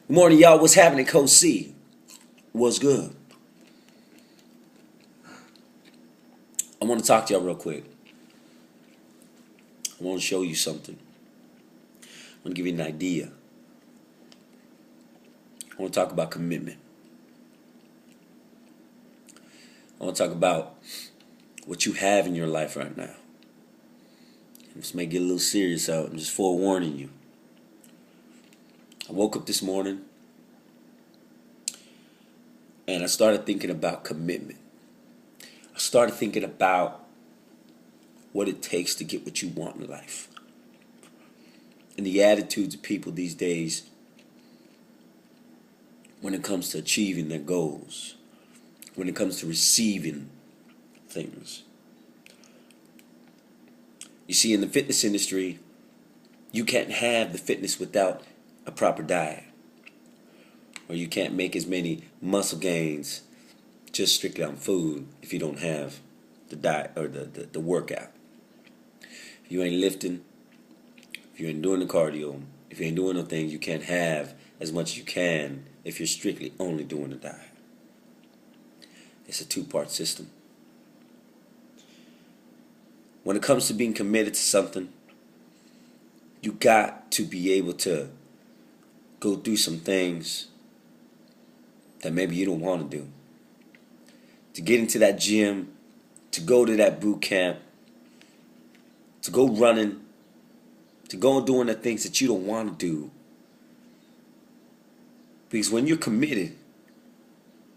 Good morning, y'all. What's happening, Coach C? What's good? I want to talk to y'all real quick. I want to show you something. I want to give you an idea. I want to talk about commitment. I want to talk about what you have in your life right now. This may get a little serious out. I'm just forewarning you. I woke up this morning and I started thinking about commitment. I started thinking about what it takes to get what you want in life. And the attitudes of people these days when it comes to achieving their goals, when it comes to receiving things. You see, in the fitness industry, you can't have the fitness without a proper diet. Or you can't make as many muscle gains just strictly on food if you don't have the diet or the workout. If you ain't lifting, if you ain't doing the cardio, if you ain't doing no things, you can't have as much as you can if you're strictly only doing the diet. It's a two-part system. When it comes to being committed to something, you got to be able to go through some things that maybe you don't want to do. To get into that gym, to go to that boot camp, to go running, to go doing the things that you don't want to do. Because when you're committed,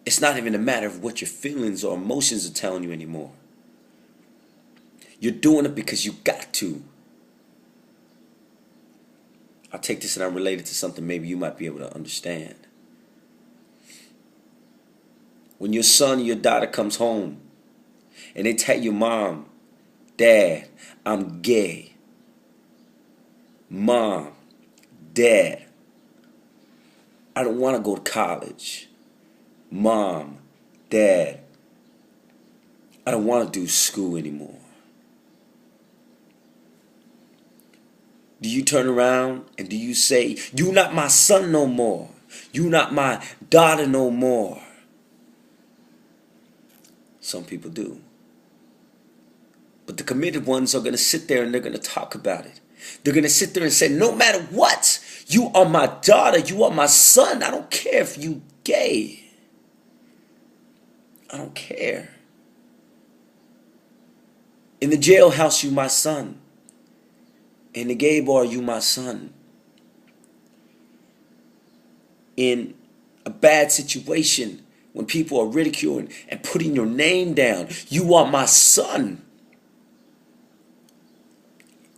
it's not even a matter of what your feelings or emotions are telling you anymore. You're doing it because you got to. I'll take this and I'll relate it to something maybe you might be able to understand. When your son or your daughter comes home and they tell you, Mom, Dad, I'm gay. Mom, Dad, I don't want to go to college. Mom, Dad, I don't want to do school anymore. Do you turn around and do you say, you not my son no more. You not my daughter no more. Some people do. But the committed ones are going to sit there and they're going to talk about it. They're going to sit there and say, no matter what, you are my daughter, you are my son. I don't care if you gay. I don't care. In the jailhouse, you my son. In the gay bar, you my son. In a bad situation, when people are ridiculing and putting your name down, you are my son.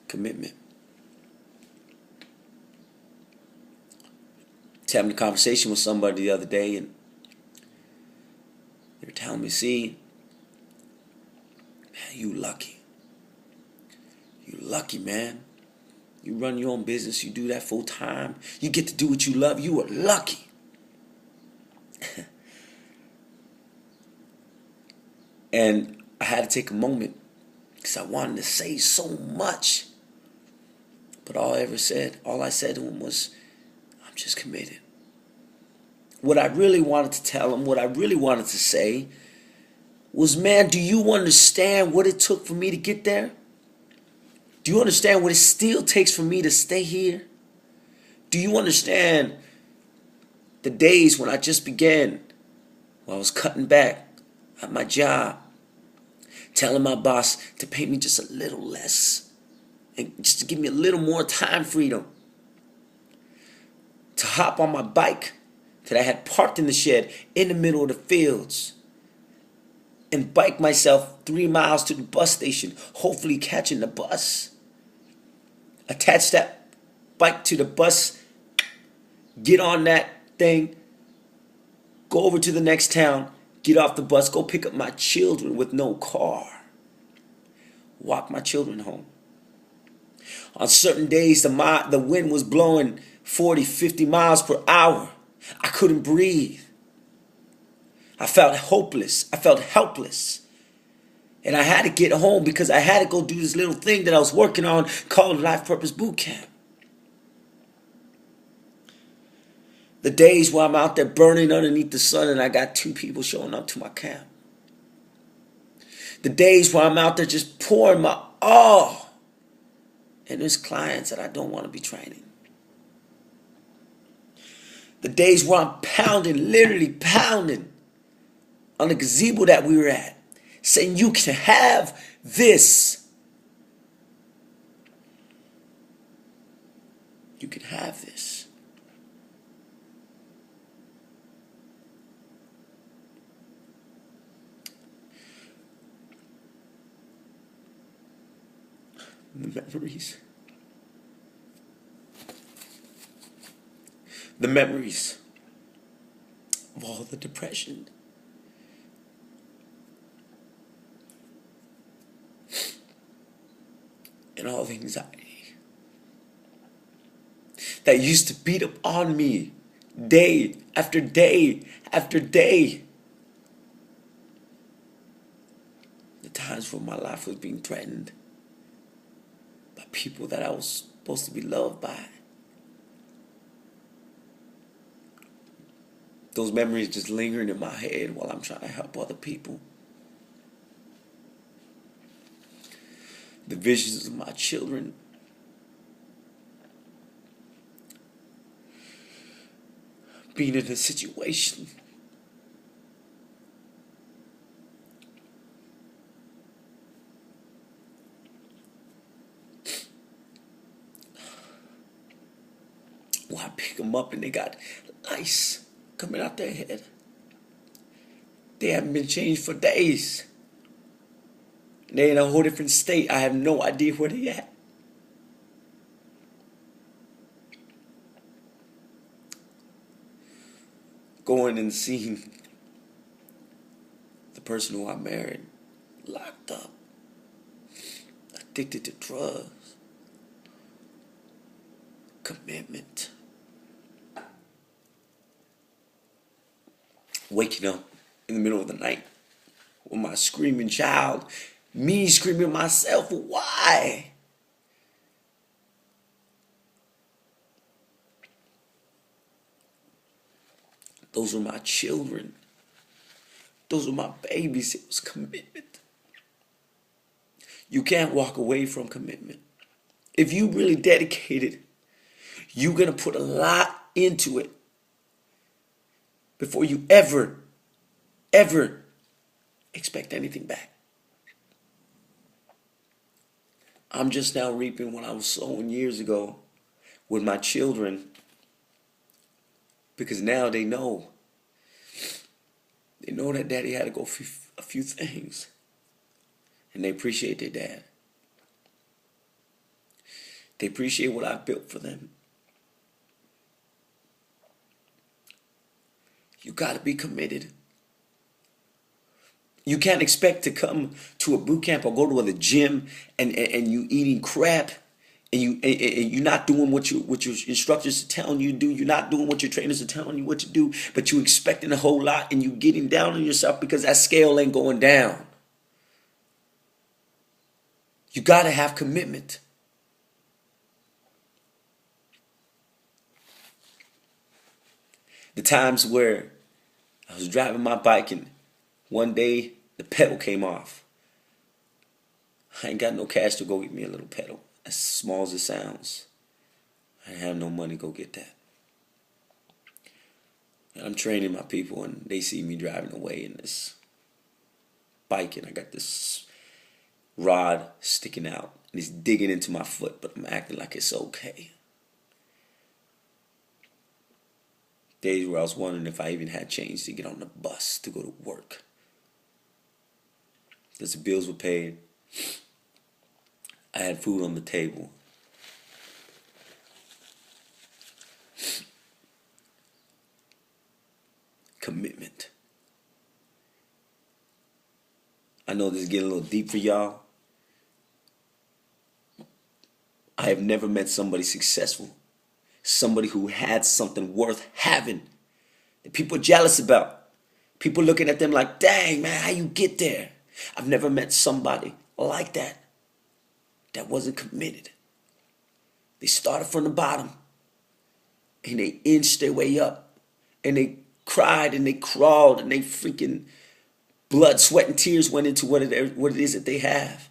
Commitment. I was having a conversation with somebody the other day, and they were telling me, see, man, you lucky. You lucky, man. You run your own business, you do that full time. You get to do what you love. You are lucky. And I had to take a moment because I wanted to say so much. But all I said to him was, I'm just committed. What I really wanted to tell him, what I really wanted to say was, man, do you understand what it took for me to get there? Do you understand what it still takes for me to stay here? Do you understand the days when I just began, when I was cutting back at my job, telling my boss to pay me just a little less and just to give me a little more time freedom, to hop on my bike that I had parked in the shed in the middle of the fields and bike myself 3 miles to the bus station, hopefully catching the bus. Attach that bike to the bus, get on that thing, go over to the next town, get off the bus, go pick up my children with no car, walk my children home. On certain days, the wind was blowing 40, 50 miles per hour. I couldn't breathe. I felt hopeless. I felt helpless. And I had to get home because I had to go do this little thing that I was working on called Life Purpose Boot Camp. The days where I'm out there burning underneath the sun and I got 2 people showing up to my camp. The days where I'm out there just pouring my all. And there's clients that I don't want to be training. The days where I'm pounding, literally pounding on the gazebo that we were at, saying you can have this. You can have this. The memories. The memories of all the depression. And all the anxiety that used to beat up on me day after day after day. The times when my life was being threatened by people that I was supposed to be loved by. Those memories just lingering in my head while I'm trying to help other people. The visions of my children. Being in a situation where I pick them up and they got lice coming out their head. They haven't been changed for days. They're in a whole different state. I have no idea where they at. Going and seeing the person who I married locked up, addicted to drugs, commitment. Waking up in the middle of the night with my screaming child, me screaming myself, why? Those were my children. Those were my babies. It was commitment. You can't walk away from commitment. If you really dedicated, you're going to put a lot into it before you ever expect anything back. I'm just now reaping what I was sowing years ago with my children, because now they know. They know that daddy had to go through a few things, and they appreciate their dad. They appreciate what I built for them. You got to be committed. You can't expect to come to a boot camp or go to the gym and you eating crap and you're not doing what your instructors are telling you to do. You're not doing what your trainers are telling you what to do, but you expecting a whole lot and you getting down on yourself because that scale ain't going down. You got to have commitment. The times where I was driving my bike and one day the pedal came off. I ain't got no cash to go get me a little pedal, as small as it sounds. I didn't have no money to go get that. And I'm training my people and they see me driving away in this bike and I got this rod sticking out and it's digging into my foot, but I'm acting like it's okay. Days where I was wondering if I even had change to get on the bus to go to work. Because the bills were paid. I had food on the table. Commitment. I know this is getting a little deep for y'all. I have never met somebody successful. Somebody who had something worth having that people are jealous about. People looking at them like, dang, man, how you get there? I've never met somebody like that wasn't committed. They started from the bottom and they inched their way up. And they cried and they crawled and they freaking blood, sweat, and tears went into what it is that they have.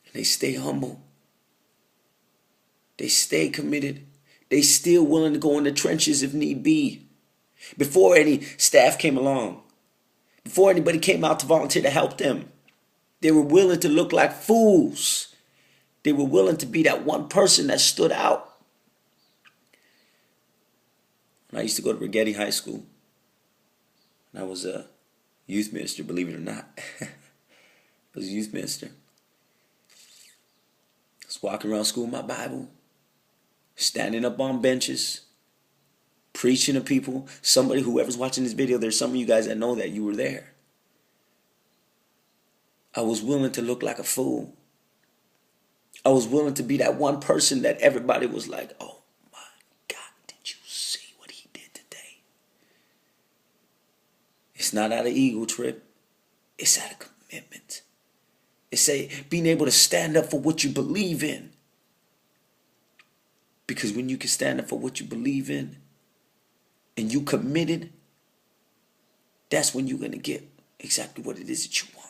And they stay humble. They stay committed. They still willing to go in the trenches if need be. Before any staff came along, before anybody came out to volunteer to help them, they were willing to look like fools. They were willing to be that one person that stood out. When I used to go to Rigetti High School, and I was a youth minister, believe it or not. I was a youth minister. I was walking around school with my Bible, standing up on benches, preaching to people. Somebody, whoever's watching this video, there's some of you guys that know that you were there. I was willing to look like a fool. I was willing to be that one person that everybody was like, oh my God, did you see what he did today? It's not out of ego trip. It's out of commitment. It's being able to stand up for what you believe in. Because when you can stand up for what you believe in and you committed, that's when you're going to get exactly what it is that you want.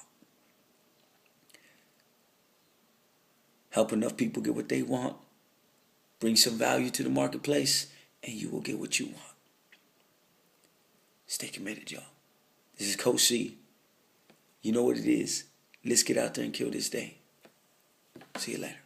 Help enough people get what they want. Bring some value to the marketplace, and you will get what you want. Stay committed, y'all. This is Coach C. You know what it is. Let's get out there and kill this day. See you later.